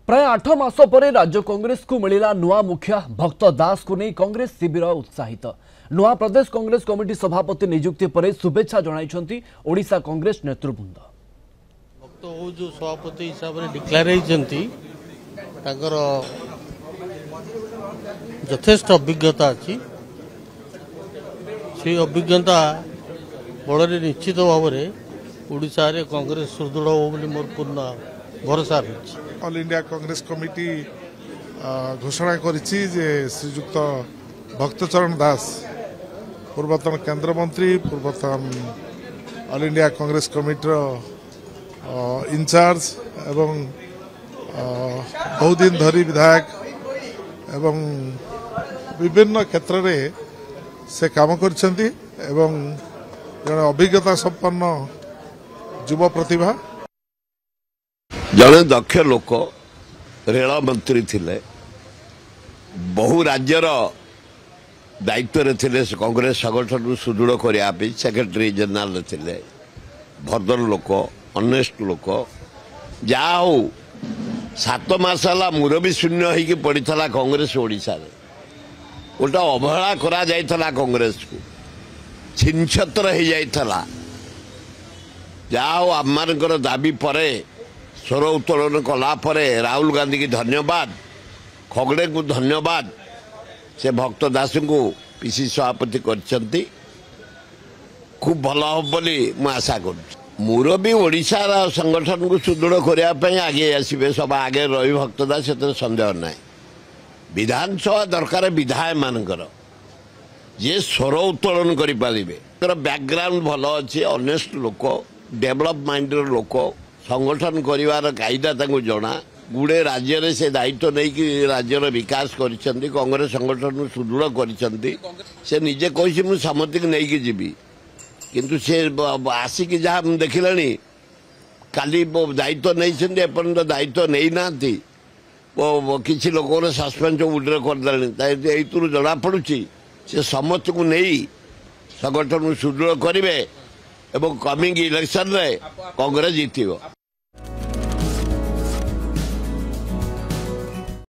प्राय 8 मास पर राज्य कांग्रेस को मिला नुआ मुखिया भक्त दास को नहीं कांग्रेस शिविर उत्साहित। नुआ प्रदेश कांग्रेस कमिटी सभापति नियुक्ति पर शुभेच्छा जणाइछंती ओडिशा कांग्रेस नेतृवृंद। भक्त जो सभापति हिसाब से डिक्लेयर यथेष्ट अभिज्ञता अच्छी से अभिज्ञता बड़े निश्चित भाव में ओडिशा रे कांग्रेस सुदृढ़ हो मोर पूर्ण भरोसा रही। ऑल इंडिया कांग्रेस कमिटी घोषणा करिछि जे श्रीयुक्त भक्तचरण दास पूर्वतन केंद्र मंत्री पूर्वतन all India Congress committee incharge एवं बहुत दिन धरी विधायक एवं विभिन्न क्षेत्र में से काम करछंती एवं जने अभिज्ञता संपन्न युवा प्रतिभा जड़े दक्ष लोक रेल मंत्री थिले बहु राज्यर दायित्व थे कांग्रेस संगठन सुदृढ़ करने सेक्रेटरी जनरल थे भद्र लोक ऑनेस्ट लोक जहा हो 7 मास है मुरबी शून्य होगी पड़ा कांग्रेस ओडिशा रे गोटे अवहेला करा जाइथला कांग्रेस को छिनछत्र हो जाइथला जहा हो आम दाबी परे स्वर उत्तोलन कला परे राहुल गांधी की धन्यवाद खगड़े को धन्यवाद से भक्त दास को पीसी सभापति करछंती खूब भल हम बोली मु आशा कर मुरबी ओडिशा संगठन को सुदृढ़ करने आगे आसबे सब आगे रवि भक्त दास से सन्देह ना विधानसभा दरकार विधायक मानकर जे स्वर उत्तोलन करें बैकग्राउंड भल अच्छे ऑनेस्ट लोक डेवलप माइंडर लोक संगठन करिवार कायदा जना गुड़े राज्य से दायित्व नहीं कि राज्यर विकास करिसेंती कांग्रेस संगठन सुदृढ़ करिसेंती से निजे कहि मु समति के नहीं कि जीवी किंतु से आसिक जहाँ देखिलानी काली दायित्व नहीं एपर्यंत दायित्व नहीं ना किसी लोक सस्पेंस उड्रे करदे जना पड़ुची से समस्त को नहीं संगठन सुदृढ़ करेंगे एवं कमिंग इलेक्शन रे कांग्रेस जीतिबो।